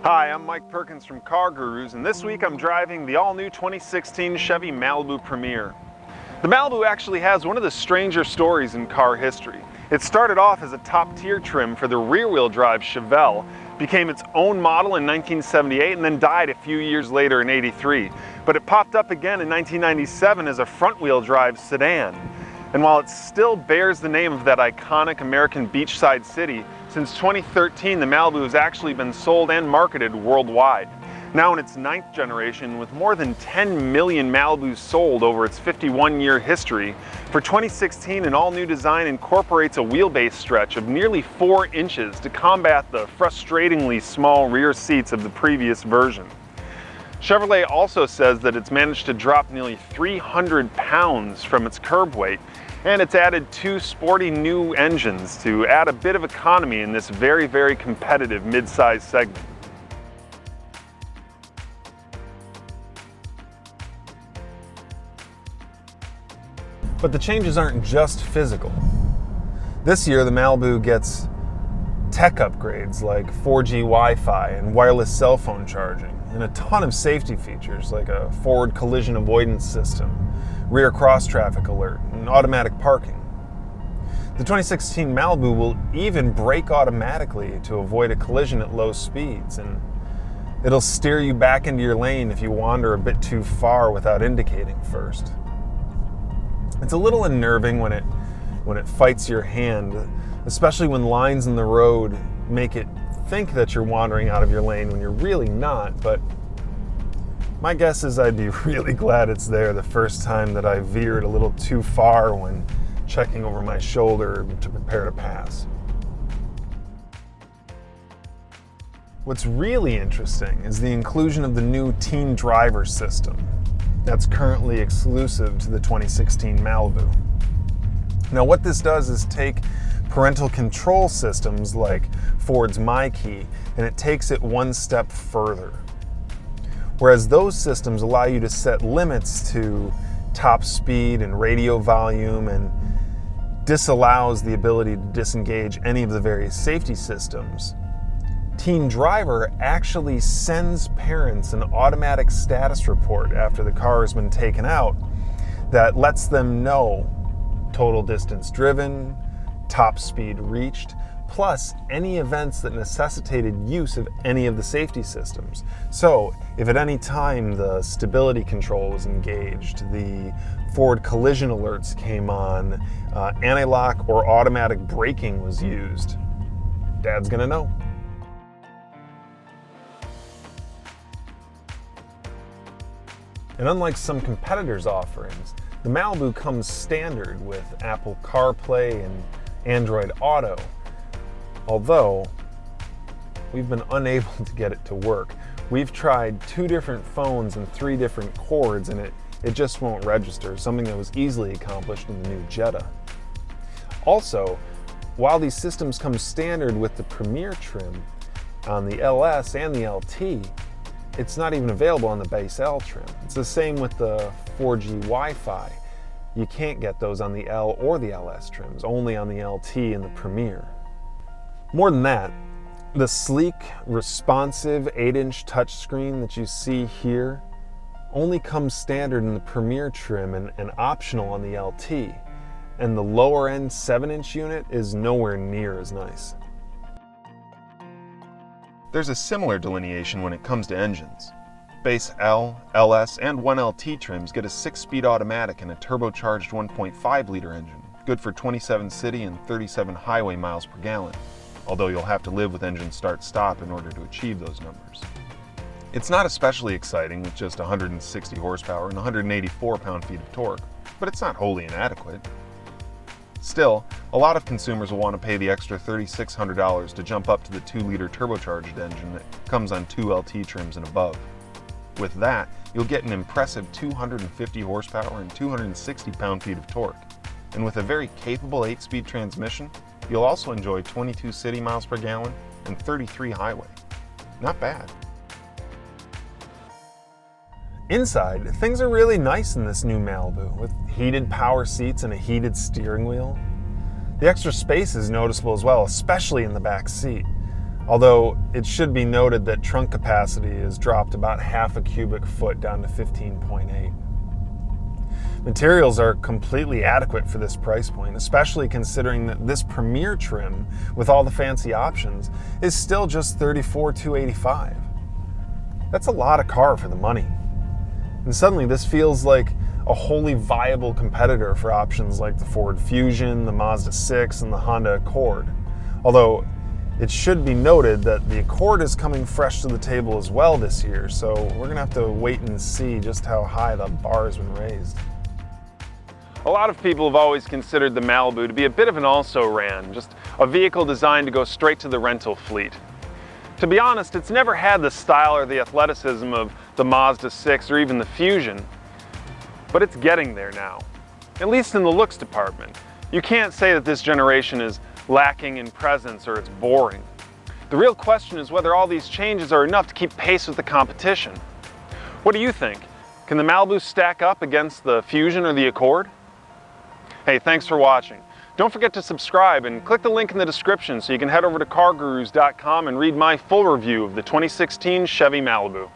Hi, I'm Mike Perkins from CarGurus, and this week I'm driving the all-new 2016 Chevy Malibu Premier. The Malibu actually has one of the stranger stories in car history. It started off as a top-tier trim for the rear-wheel drive Chevelle, became its own model in 1978, and then died a few years later in '83. But it popped up again in 1997 as a front-wheel drive sedan. And while it still bears the name of that iconic American beachside city, since 2013 the Malibu has actually been sold and marketed worldwide. Now in its 9th generation, with more than 10 million Malibus sold over its 51-year history, for 2016 an all-new design incorporates a wheelbase stretch of nearly 4 inches to combat the frustratingly small rear seats of the previous version. Chevrolet also says that it's managed to drop nearly 300 pounds from its curb weight, and it's added 2 sporty new engines to add a bit of economy in this very, very competitive midsize segment. But the changes aren't just physical. This year the Malibu gets tech upgrades like 4G Wi-Fi and wireless cell phone charging, and a ton of safety features like a forward collision avoidance system, rear cross-traffic alert, and automatic parking. The 2016 Malibu will even brake automatically to avoid a collision at low speeds, and it'll steer you back into your lane if you wander a bit too far without indicating first. It's a little unnerving when it fights your hand, especially when lines in the road make it think that you're wandering out of your lane when you're really not, but my guess is I'd be really glad it's there the first time that I veered a little too far when checking over my shoulder to prepare to pass. What's really interesting is the inclusion of the new teen driver system that's currently exclusive to the 2016 Malibu. Now what this does is take parental control systems like Ford's MyKey, and it takes it one step further. Whereas those systems allow you to set limits to top speed and radio volume and disallows the ability to disengage any of the various safety systems, Teen Driver actually sends parents an automatic status report after the car has been taken out that lets them know total distance driven, top speed reached, plus any events that necessitated use of any of the safety systems. So if at any time the stability control was engaged, the forward collision alerts came on, anti-lock or automatic braking was used, Dad's gonna know. And unlike some competitors' offerings, the Malibu comes standard with Apple CarPlay and Android Auto, although we've been unable to get it to work. We've tried 2 different phones and 3 different cords, and it just won't register, something that was easily accomplished in the new Jetta. Also, while these systems come standard with the Premier trim on the LS and the LT, it's not even available on the base L trim. It's the same with the 4G Wi-Fi. You can't get those on the L or the LS trims, only on the LT and the Premier. More than that, the sleek, responsive 8-inch touchscreen that you see here only comes standard in the Premier trim and optional on the LT, and the lower end 7-inch unit is nowhere near as nice. There's a similar delineation when it comes to engines. Base L, LS, and 1LT trims get a 6-speed automatic and a turbocharged 1.5-liter engine, good for 27 city and 37 highway miles per gallon, although you'll have to live with engine start-stop in order to achieve those numbers. It's not especially exciting with just 160 horsepower and 184 pound-feet of torque, but it's not wholly inadequate. Still, a lot of consumers will want to pay the extra $3,600 to jump up to the 2-liter turbocharged engine that comes on 2 LT trims and above. With that, you'll get an impressive 250 horsepower and 260 pound-feet of torque. And with a very capable 8-speed transmission, you'll also enjoy 22 city miles per gallon and 33 highway. Not bad. Inside, things are really nice in this new Malibu, with heated power seats and a heated steering wheel. The extra space is noticeable as well, especially in the back seat. Although it should be noted that trunk capacity is dropped about half a cubic foot down to 15.8. Materials are completely adequate for this price point, especially considering that this Premier trim, with all the fancy options, is still just $34,285. That's a lot of car for the money. And suddenly this feels like a wholly viable competitor for options like the Ford Fusion, the Mazda 6, and the Honda Accord. Although it should be noted that the Accord is coming fresh to the table as well this year, so we're gonna have to wait and see just how high the bar has been raised. A lot of people have always considered the Malibu to be a bit of an also-ran, just a vehicle designed to go straight to the rental fleet. To be honest, it's never had the style or the athleticism of the Mazda 6 or even the Fusion, but it's getting there now, at least in the looks department. You can't say that this generation is lacking in presence or it's boring. The real question is whether all these changes are enough to keep pace with the competition. What do you think? Can the Malibu stack up against the Fusion or the Accord? Hey, thanks for watching. Don't forget to subscribe and click the link in the description so you can head over to CarGurus.com and read my full review of the 2016 Chevy Malibu.